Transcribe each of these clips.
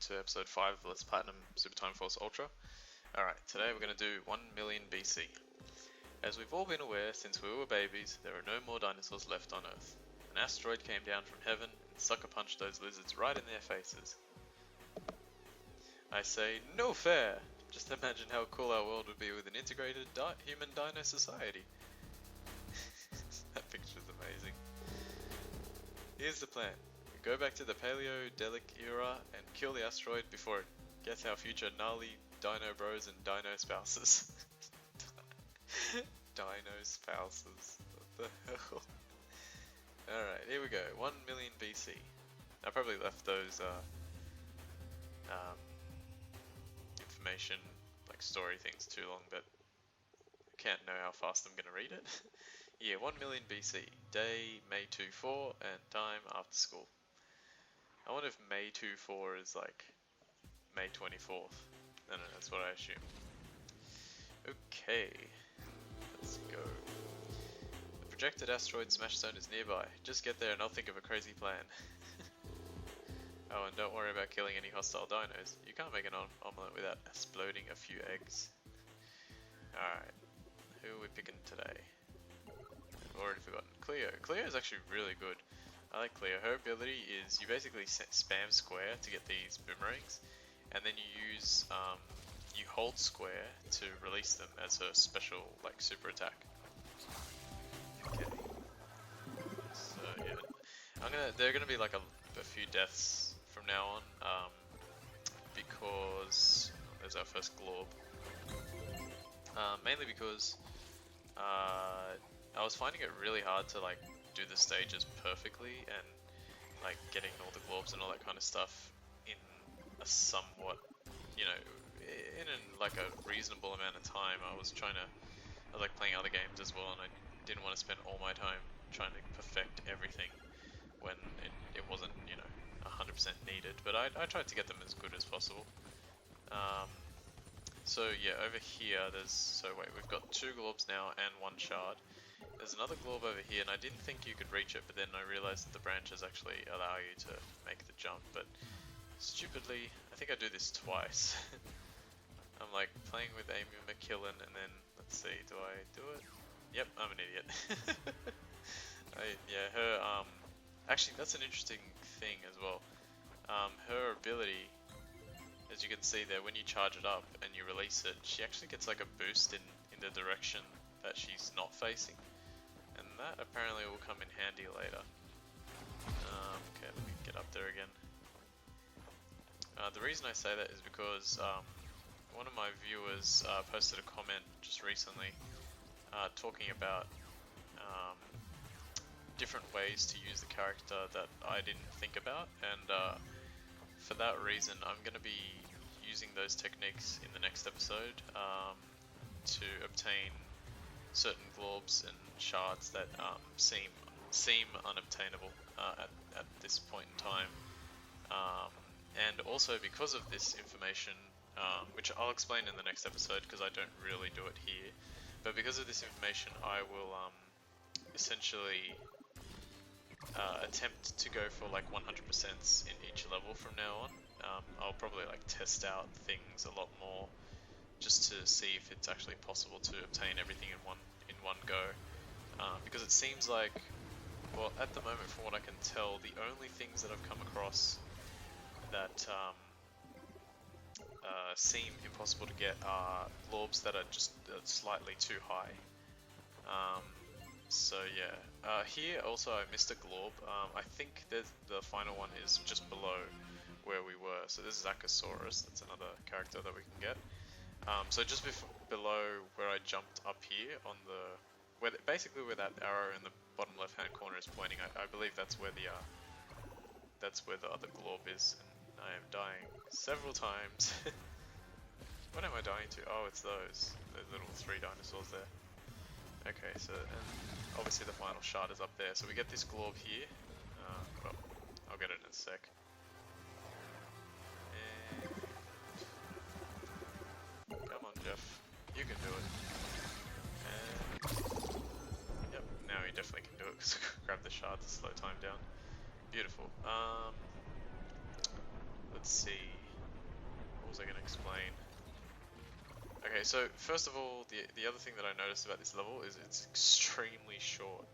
to episode 5 of Let's Platinum Super Time Force Ultra. Alright, today we're going to do 1 million BC. As we've all been aware since we were babies, there are no more dinosaurs left on Earth. An asteroid came down from heaven and sucker punched those lizards right in their faces. I say, no fair! Just imagine how cool our world would be with an integrated human dino society. That picture's amazing. Here's the plan. We go back to the Paleodelic era and kill the asteroid before it gets our future gnarly dino bros and dino spouses. Dino spouses. What the hell? Alright, here we go. 1 million BC. I probably left those information, like story things, too long, but I can't know how fast I'm going to read it. Yeah, 1 million BC. Day, May 24, and time after school. I wonder if May 24 is like May 24th. No, that's what I assume. Okay, let's go. The projected asteroid smash zone is nearby. Just get there and I'll think of a crazy plan. Oh, and don't worry about killing any hostile dinos. You can't make an omelette without exploding a few eggs. Alright, who are we picking today? I've already forgotten. Cleo. Cleo is actually really good. I like Cleo. Her ability is you basically spam square to get these boomerangs, and then you use you hold square to release them as her special like super attack. Okay. So yeah, there are gonna be like a few deaths from now on, because there's our first glob. Mainly because I was finding it really hard to like do the stages perfectly and like getting all the globs and all that kind of stuff in a somewhat, you know, in like a reasonable amount of time. I was like playing other games as well, and I didn't want to spend all my time trying to perfect everything when it wasn't, you know, 100% needed. But I tried to get them as good as possible. So yeah, over here we've got 2 globs now and 1 shard. There's another glob over here, and I didn't think you could reach it, but then I realized that the branches actually allow you to make the jump, but stupidly, I think I do this twice. I'm like playing with Amy McKillen, and then, let's see, do I do it? Yep, I'm an idiot. Actually that's an interesting thing as well. Her ability, as you can see there, when you charge it up and you release it, she actually gets like a boost in the direction that she's not facing. And that apparently will come in handy later. Okay, let me get up there again. The reason I say that is because one of my viewers posted a comment just recently talking about different ways to use the character that I didn't think about, and for that reason I'm going to be using those techniques in the next episode to obtain certain globs and shards that seem unobtainable at this point in time, and also because of this information, which I'll explain in the next episode because I don't really do it here, but because of this information I will essentially attempt to go for like 100% in each level from now on. I'll probably like test out things a lot more just to see if it's actually possible to obtain everything in one go, because it seems like, well, at the moment, from what I can tell, the only things that I've come across that seem impossible to get are globs that are just slightly too high. So yeah, here also I missed a glob. I think the final one is just below where we were. So this is Zachosaurus, that's another character that we can get. So just below where I jumped up here on basically where that arrow in the bottom left hand corner is pointing, I believe that's where the other glob is, and I am dying several times. What am I dying to? Oh, it's those little 3 dinosaurs there. Okay, so and obviously the final shard is up there, so we get this glob here. Well, I'll get it in a sec. And come on, Jeff, you can do it. And yep, now you definitely can do it because grab the shard to slow time down. Beautiful. Let's see. Okay, so first of all, the other thing that I noticed about this level is it's extremely short.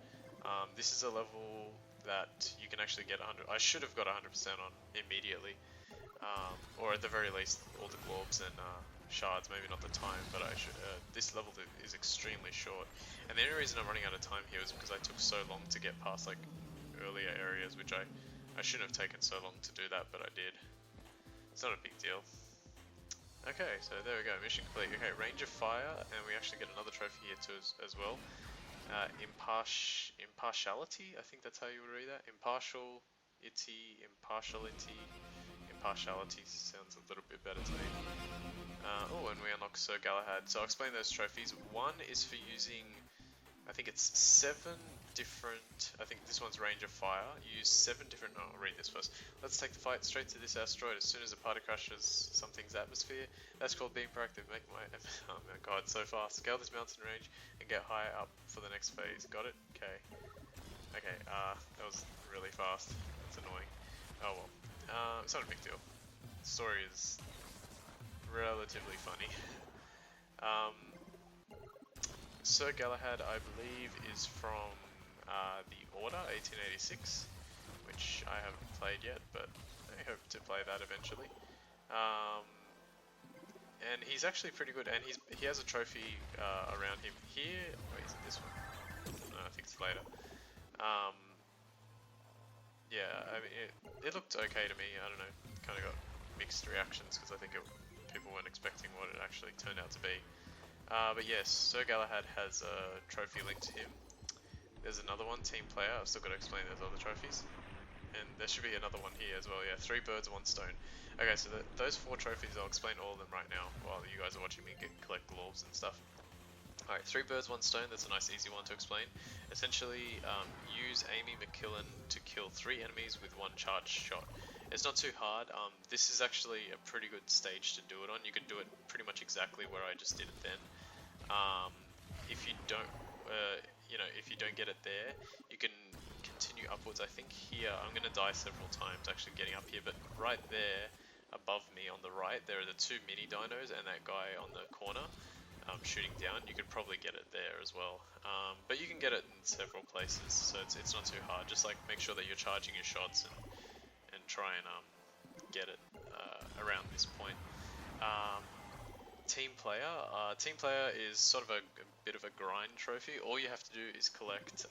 This is a level that you can actually get 100. I should have got 100% on immediately, or at the very least, all the globs and shards. Maybe not the time, but I should. This level is extremely short, and the only reason I'm running out of time here is because I took so long to get past like earlier areas, which I shouldn't have taken so long to do that, but I did. It's not a big deal. Okay, so there we go, mission complete. Okay, range of fire, and we actually get another trophy here too as well. Impartiality, I think that's how you would read that. Impartiality sounds a little bit better to me. Oh, and we unlock Sir Galahad. So I'll explain those trophies. One is for using, I think it's 7 different, I think this one's range of fire. You use 7 different, oh, I'll read this first. Let's take the fight straight to this asteroid as soon as the party crashes something's atmosphere. That's called being proactive. Make my, oh my god, so fast. Scale this mountain range and get higher up for the next phase. Got it? Okay. Okay, that was really fast. That's annoying. Oh well. It's not a big deal. The story is relatively funny. Sir Galahad, I believe, is from The Order, 1886, which I haven't played yet, but I hope to play that eventually. And he's actually pretty good, and he has a trophy around him here. Wait, is it this one? No, I think it's later. Yeah, I mean, it looked okay to me. I don't know, kind of got mixed reactions because I think people weren't expecting what it actually turned out to be. But yes, Sir Galahad has a trophy linked to him. There's another one, Team Player. I've still got to explain those other trophies. And there should be another one here as well, yeah. 3 birds, 1 stone. Okay, so those 4 trophies, I'll explain all of them right now while you guys are watching me collect globs and stuff. Alright, 3 birds, 1 stone. That's a nice easy one to explain. Essentially, use Amy McKillen to kill 3 enemies with 1 charged shot. It's not too hard. This is actually a pretty good stage to do it on. You can do it pretty much exactly where I just did it then. If you don't, if you don't get it there, you can continue upwards. I think here, I'm going to die several times actually getting up here, but right there, above me on the right, there are the 2 mini dinos and that guy on the corner shooting down. You could probably get it there as well, but you can get it in several places, so it's not too hard. Just like make sure that you're charging your shots and try and get it around this point. Team Player is sort of a bit of a grind trophy. All you have to do is collect,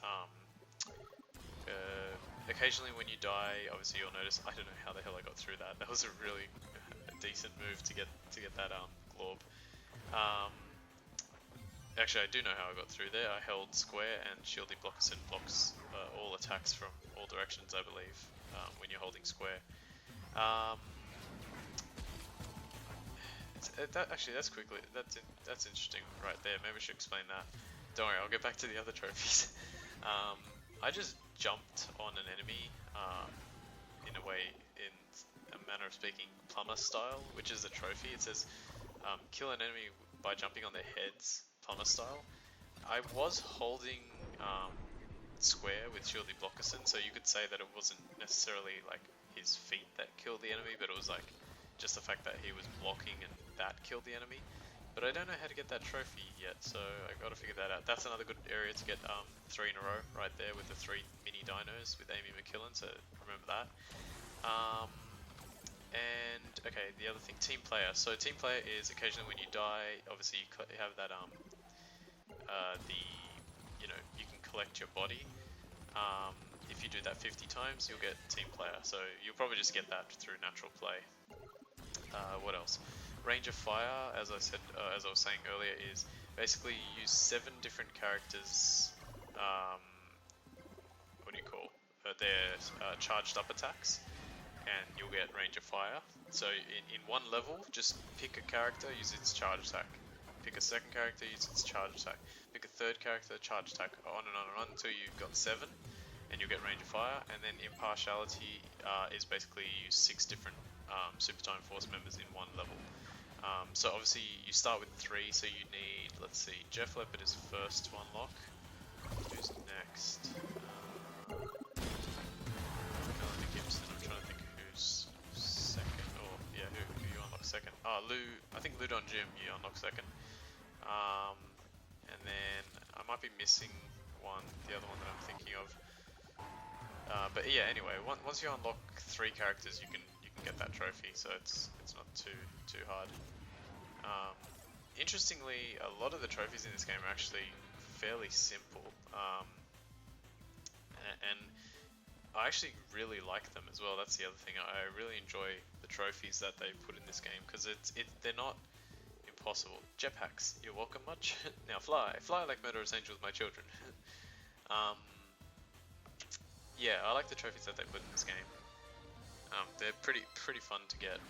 occasionally when you die, obviously you'll notice, I don't know how the hell I got through that. That was a really decent move to get that glob. Actually, I do know how I got through there. I held square and Shieldy Blockerson blocks all attacks from all directions, I believe, when you're holding square. That's interesting right there. Maybe I should explain that. Don't worry, I'll get back to the other trophies. I just jumped on an enemy, in a way, in a manner of speaking, plumber style, which is a trophy. It says, kill an enemy by jumping on their heads, plumber style. I was holding square with Shieldy Blockerson, so you could say that it wasn't necessarily like his feet that killed the enemy, but it was like just the fact that he was blocking and that killed the enemy. But I don't know how to get that trophy yet, so I gotta figure that out. That's another good area to get 3 in a row right there with the 3 mini dinos with Amy McKillen, so remember that. And okay, the other thing, Team Player. So Team Player is occasionally when you die, obviously you have that you can collect your body. If you do that 50 times, you'll get Team Player. So you'll probably just get that through natural play. What else? Range of Fire, as I said, as I was saying earlier, is basically you use 7 different characters. What do you call? Their charged up attacks, and you'll get Range of Fire. So in one level, just pick a character, use its charge attack. Pick a second character, use its charge attack. Pick a third character, charge attack, on and on and on until you've got 7, and you'll get Range of Fire. And then Impartiality is basically you use 6 different Super Time Force members in one level. So obviously you start with 3, so you need, let's see, Jeff Leopard is first to unlock. Who's next? Melanie Gibson, I'm trying to think who's second, or yeah, who you unlock second. Lou, I think Ludon Jim you unlock second. And then I might be missing one, the other one that I'm thinking of. But yeah, anyway, once you unlock 3 characters, you can get that trophy, so it's not too hard. Interestingly, a lot of the trophies in this game are actually fairly simple, and I actually really like them as well. That's the other thing. I really enjoy the trophies that they put in this game because they're not impossible. Jetpacks, you're welcome much. Now fly like murderous angels, my children. um, yeah, I like the trophies that they put in this game. They're pretty fun to get.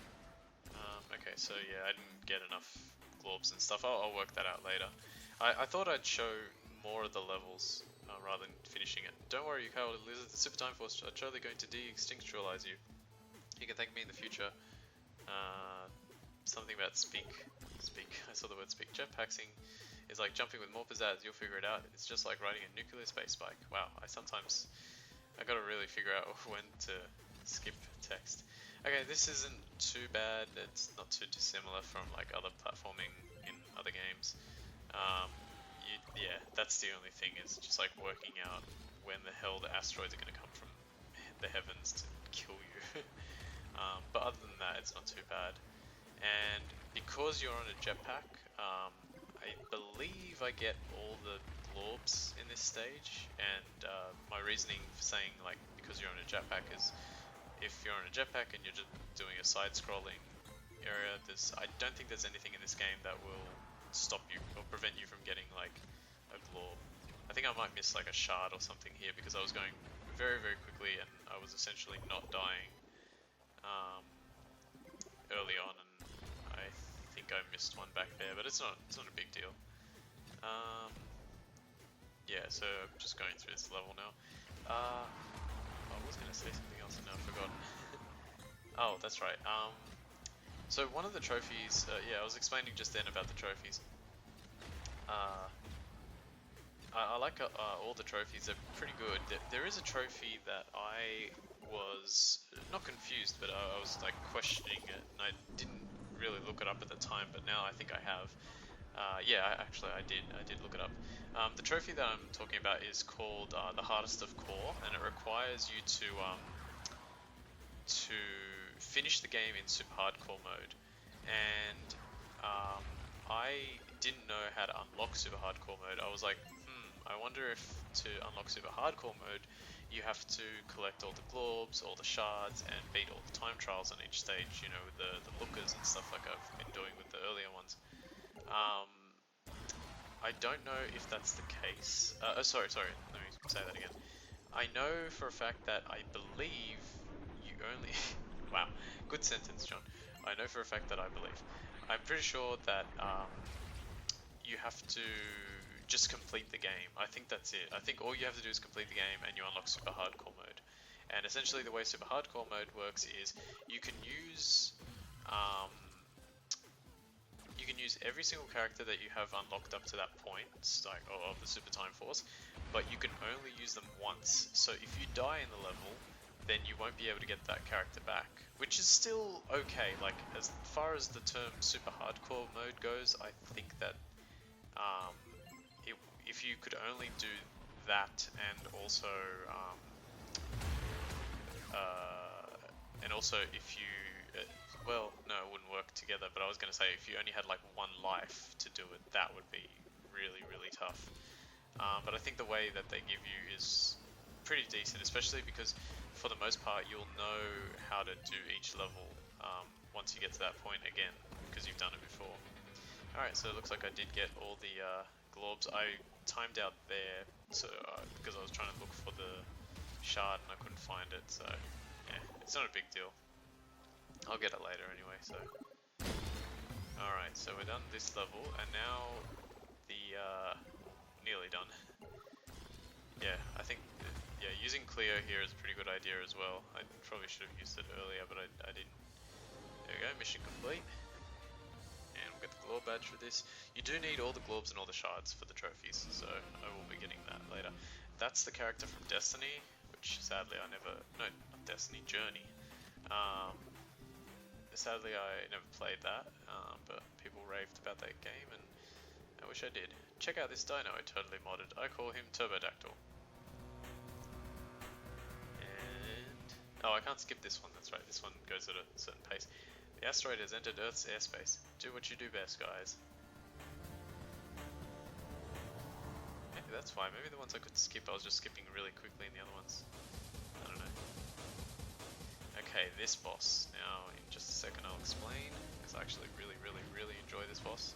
Okay, so yeah, I didn't get enough globs and stuff. I'll work that out later. I thought I'd show more of the levels rather than finishing it. Don't worry, you cowardly lizard. The Super Time Force are totally going to de-extinctualize you. You can thank me in the future. Something about speak. I saw the word speak. Jetpacksing is like jumping with more pizzazz. You'll figure it out. It's just like riding a nuclear space bike. Wow, I gotta really figure out when to skip text. Okay, this isn't too bad. It's not too dissimilar from like other platforming in other games. Yeah, that's the only thing, is just like working out when the hell the asteroids are going to come from the heavens to kill you. But other than that, it's not too bad. And because you're on a jetpack, I believe I get all the globs in this stage. And my reasoning for saying like because you're on a jetpack is if you're on a jetpack and you're just doing a side-scrolling area, I don't think there's anything in this game that will stop you or prevent you from getting like a globe. I think I might miss like a shard or something here because I was going very quickly and I was essentially not dying early on, and I think I missed one back there, but it's not a big deal. Yeah, so I'm just going through this level now. I was going to say something else and now I've forgotten. Oh, that's right. So one of the trophies, yeah, I was explaining just then about the trophies. I like all the trophies, they're pretty good. There is a trophy that I was not confused, but I was like questioning it, and I didn't really look it up at the time, but now I think I have. Yeah, actually I did look it up. The trophy that I'm talking about is called the Hardest of Core, and it requires you to finish the game in super hardcore mode. And I didn't know how to unlock super hardcore mode. I was like, I wonder if to unlock super hardcore mode you have to collect all the globes, all the shards, and beat all the time trials on each stage, you know, with the lookers and stuff like I've been doing with the earlier ones. I don't know if that's the case. Sorry, let me say that again. I know for a fact that I believe you only... Wow, good sentence, John. I know for a fact that I believe. I'm pretty sure that you have to just complete the game. I think that's it. I think all you have to do is complete the game and you unlock super hardcore mode. And essentially the way super hardcore mode works is you can use every single character that you have unlocked up to that point, like of the Super Time Force, but you can only use them once. So if you die in the level, then you won't be able to get that character back, which is still okay. Like as far as the term super hardcore mode goes, I think that if you could only do that and also if you well, no, it wouldn't work together, but I was going to say if you only had like one life to do it, that would be really tough. But I think the way that they give you is pretty decent, especially because for the most part you'll know how to do each level once you get to that point again, because you've done it before. Alright, so it looks like I did get all the globs. I timed out there so because I was trying to look for the shard and I couldn't find it, so yeah, it's not a big deal. I'll get it later anyway, so. Alright, so we're done this level, and now the, nearly done. Yeah, I think, yeah, using Cleo here is a pretty good idea as well. I probably should have used it earlier, but I didn't. There we go, mission complete. And we'll get the globe badge for this. You do need all the globes and all the shards for the trophies, so I will be getting that later. That's the character from Destiny, which sadly I never, no, not Destiny, Journey. Sadly I never played that, but people raved about that game, and I wish I did. Check out this dino I totally modded. I call him Turbodactyl. And... oh, I can't skip this one, that's right. This one goes at a certain pace. The asteroid has entered Earth's airspace. Do what you do best, guys. Maybe that's why. Maybe the ones I could skip, I was just skipping really quickly in the other ones. I don't know. Okay, this boss. Now, in just a second I'll explain, because I actually really enjoy this boss.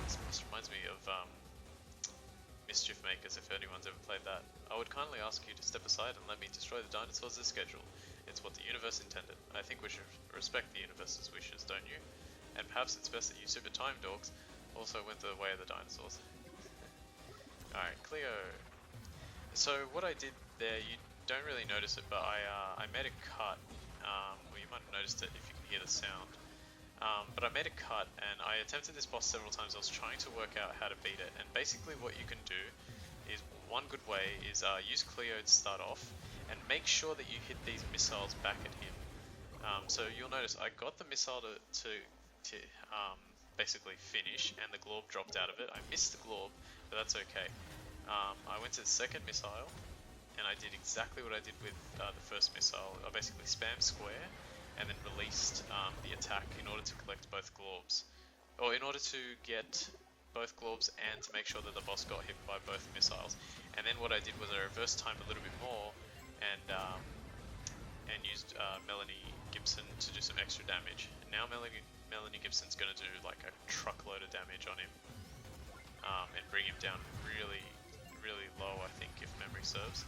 This boss reminds me of Mischief Makers, if anyone's ever played that. I would kindly ask you to step aside and let me destroy the dinosaurs as scheduled. It's what the universe intended. I think we should respect the universe's wishes, don't you? And perhaps it's best that you super time dogs also went the way of the dinosaurs. Alright, Cleo. So what I did there, you don't really notice it, but I made a cut. Well, you might have noticed it if you can hear the sound. But I made a cut and I attempted this boss several times. I was trying to work out how to beat it, and basically what you can do is, one good way is use Cleo to start off and make sure that you hit these missiles back at him. So you'll notice I got the missile to basically finish, and the glob dropped out of it. I missed the glob, but that's okay. I went to the second missile and I did exactly what I did with the first missile. I basically spammed square and then released the attack in order to collect both globs, or in order to get both globs and to make sure that the boss got hit by both missiles. And then what I did was I reversed time a little bit more and used Melanie Gibson to do some extra damage. And now Melanie Gibson's going to do like a truckload of damage on him and bring him down really low, I think, if memory serves.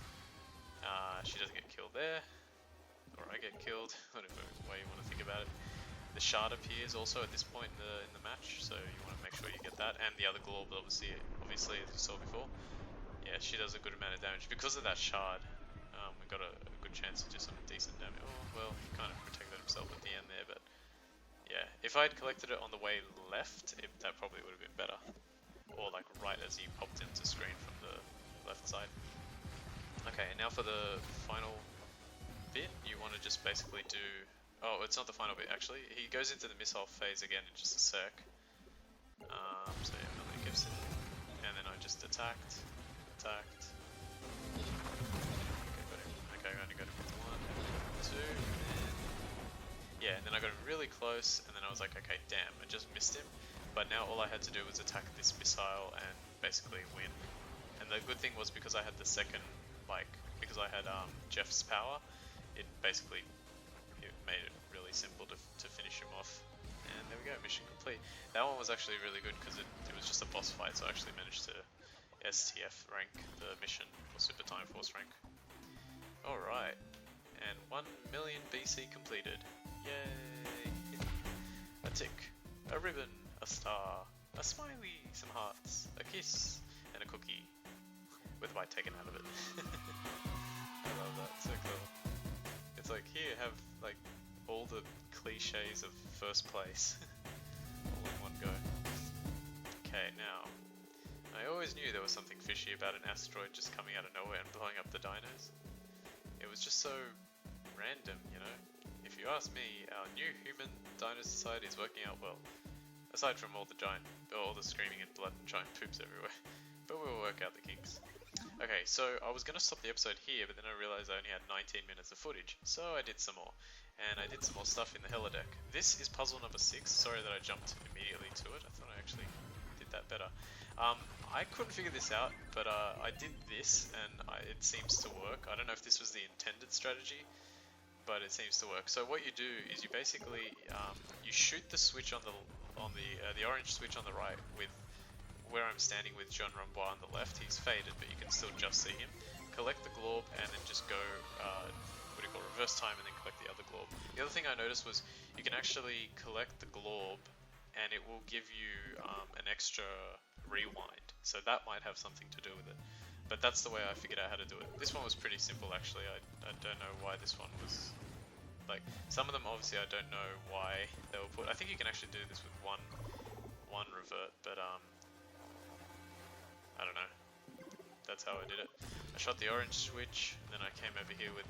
She doesn't get killed there, or I get killed, whatever way you want to think about it. The shard appears also at this point in the match, so you want to make sure you get that, and the other glob, obviously as you saw before. Yeah, she does a good amount of damage. Because of that shard, we got a good chance to do some decent damage. Oh, well, he kind of protected himself at the end there, but yeah, if I'd collected it on the way left, that probably would have been better. Or like right as he popped into screen from the left side. Okay, now for the final bit, you want to just basically do... oh, it's not the final bit actually. He goes into the missile phase again in just a sec. So yeah, Melanie Gibson. And then I just attacked. Okay, got him. Okay, I only got him with 1, 2, and yeah, and then I got him really close, and then I was like, okay, damn, I just missed him. But now all I had to do was attack this missile and basically win. And the good thing was, because I had the second, because I had Jeff's power, it basically made it really simple to finish him off. And there we go, mission complete. That one was actually really good because it was just a boss fight, so I actually managed to STF rank the mission, or Super Time Force rank. Alright, and 1 million BC completed. Yay! A tick, a ribbon, a star, a smiley, some hearts, a kiss, and a cookie, with a bite taken out of it. I love that, so clever. It's like, here, have like all the cliches of first place, all in one go. Okay, now, I always knew there was something fishy about an asteroid just coming out of nowhere and blowing up the dinos. It was just so random, you know? If you ask me, our new human dino society is working out well. Aside from all the screaming and blood and giant poops everywhere. But we'll work out the kinks. Okay, so I was going to stop the episode here, but then I realized I only had 19 minutes of footage, so I did some more. And I did some more stuff in the holodeck. This is puzzle number 6. Sorry that I jumped immediately to it. I thought I actually did that better. I couldn't figure this out, but I did this, and it seems to work. I don't know if this was the intended strategy, but it seems to work. So what you do is you basically you shoot the switch on the orange switch on the right with where I'm standing with John Rumbois on the left. He's faded, but you can still just see him. Collect the glob and then just go reverse time and then collect the other glob. The other thing I noticed was you can actually collect the glob and it will give you an extra rewind, so that might have something to do with it. But that's the way I figured out how to do it. This one was pretty simple actually. I don't know why this one was like, some of them obviously I don't know why they were put. I think you can actually do this with one revert, but I don't know. That's how I did it. I shot the orange switch, then I came over here with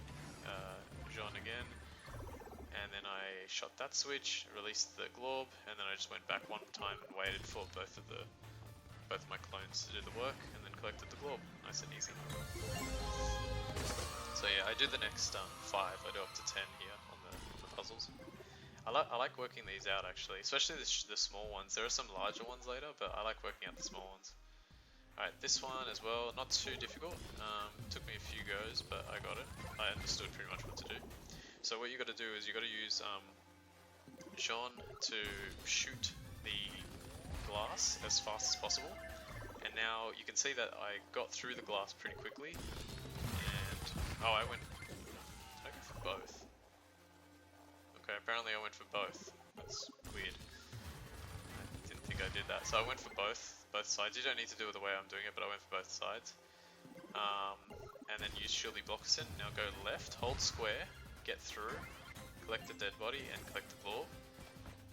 Jean again, and then I shot that switch, released the glob, and then I just went back one time and waited for both of my clones to do the work, and then collected the glob. Nice and easy. So yeah, I do the next 5. I do up to 10 here on the puzzles. I like working these out actually, especially the small ones. There are some larger ones later, but I like working out the small ones. Alright, this one as well, not too difficult. Took me a few goes, but I got it. I understood pretty much what to do. So what you got to do is you got to use Jean to shoot the glass as fast as possible. And now you can see that I got through the glass pretty quickly. And oh, did I go for both? Okay, apparently I went for both. That's weird. I didn't think I did that. So I went for both sides. You don't need to do it the way I'm doing it, but I went for both sides. And then use Shirley Blockerson. Now go left, hold square, get through, collect the dead body, and collect the glob.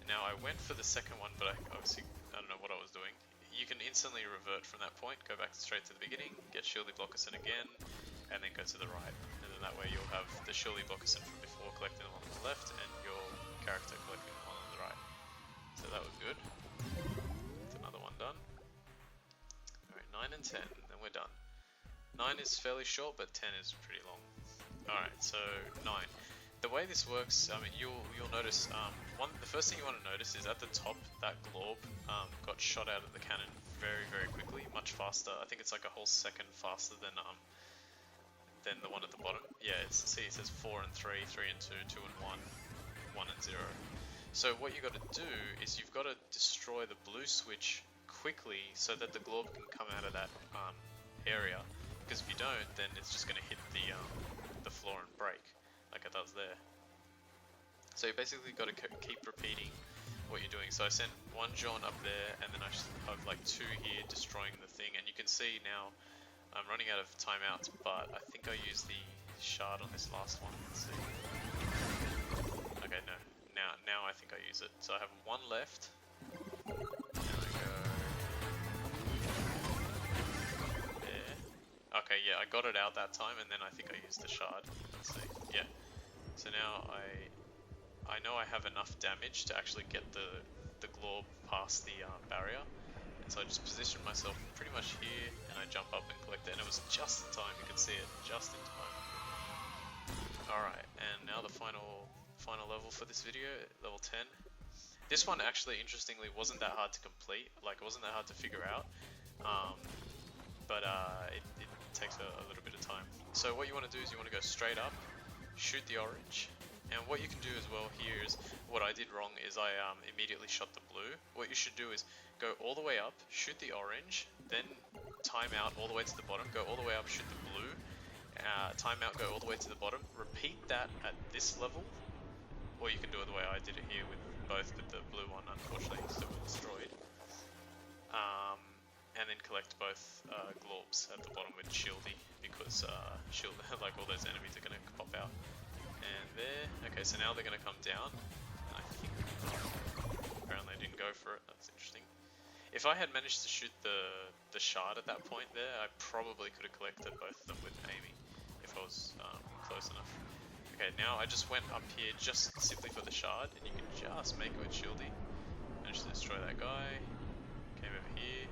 And now I went for the second one, but I don't know what I was doing. You can instantly revert from that point, go back straight to the beginning, get Shirley Blockerson again, and then go to the right. And then that way you'll have the Shirley Blockerson from before collecting the one on the left, and your character collecting the one on the right. So that was good. That's another one done. Alright, 9 and 10, then we're done. 9 is fairly short, but 10 is pretty long. Alright, so 9. The way this works, I mean, you'll notice, the first thing you want to notice is at the top, that glob got shot out of the cannon very, very quickly, much faster. I think it's like a whole second faster than the one at the bottom. Yeah, see, it says 4 and 3, 3 and 2, 2 and 1, 1 and 0. So what you got to do is you've got to destroy the blue switch quickly so that the glob can come out of that area. Because if you don't, then it's just going to hit the floor and break, like it does there. So you basically got to keep repeating what you're doing. So I sent one John up there, and then I have like 2 here destroying the thing. And you can see now I'm running out of timeouts, but I think I used the shard on this last one. Let's see. Okay, no. Now I think I use it. So I have 1 left. And I go there. Okay, yeah, I got it out that time, and then I think I used the shard. Let's see. Yeah. So now I know I have enough damage to actually get the glob past the barrier. And so I just positioned myself pretty much here, and I jump up and collect it, and it was just in time. You could see it just in time. Alright, and now the final level for this video, level 10. This one actually, interestingly, wasn't that hard to complete. Like, it wasn't that hard to figure out. But it takes a little bit of time. So what you want to do is you want to go straight up, shoot the orange. And what you can do as well here is, what I did wrong is I immediately shot the blue. What you should do is go all the way up, shoot the orange, then time out all the way to the bottom, go all the way up, shoot the blue, time out, go all the way to the bottom, repeat that at this level, or you can do it the way I did it here with both, but the blue one unfortunately still destroyed. And then collect both globs at the bottom with Shieldy, because like all those enemies are going to pop out. And there, okay, so now they're going to come down. I think, apparently I didn't go for it, that's interesting. If I had managed to shoot the shard at that point there, I probably could have collected both of them with aiming, if I was close enough. Okay, now I just went up here just simply for the shard, and you can just make it with Shieldy. Managed to destroy that guy, came over here,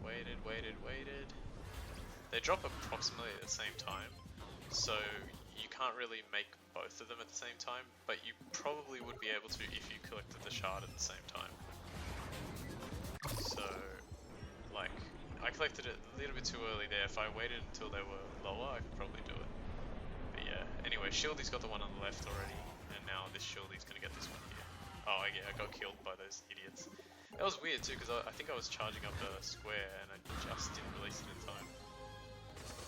waited. They drop approximately at the same time, so you can't really make both of them at the same time, but you probably would be able to if you collected the shard at the same time. So, like, I collected it a little bit too early there. If I waited until they were lower, I could probably do it. But yeah, anyway, Shieldy's got the one on the left already, and now this Shieldy's gonna get this one here. Oh yeah, I got killed by those idiots. That was weird too, because I think I was charging up a square and I just didn't release it in time.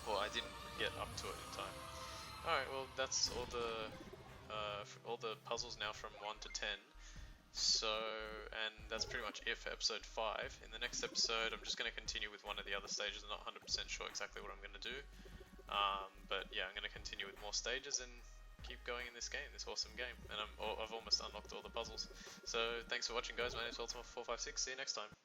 Well, I didn't get up to it in time. Alright, well that's all the puzzles now from 1 to 10. So, and that's pretty much it for episode 5. In the next episode, I'm just going to continue with one of the other stages. I'm not 100% sure exactly what I'm going to do. But yeah, I'm going to continue with more stages and keep going in this game, this awesome game. And I've almost unlocked all the puzzles. So thanks for watching, guys. My name is Ultima456. See you next time.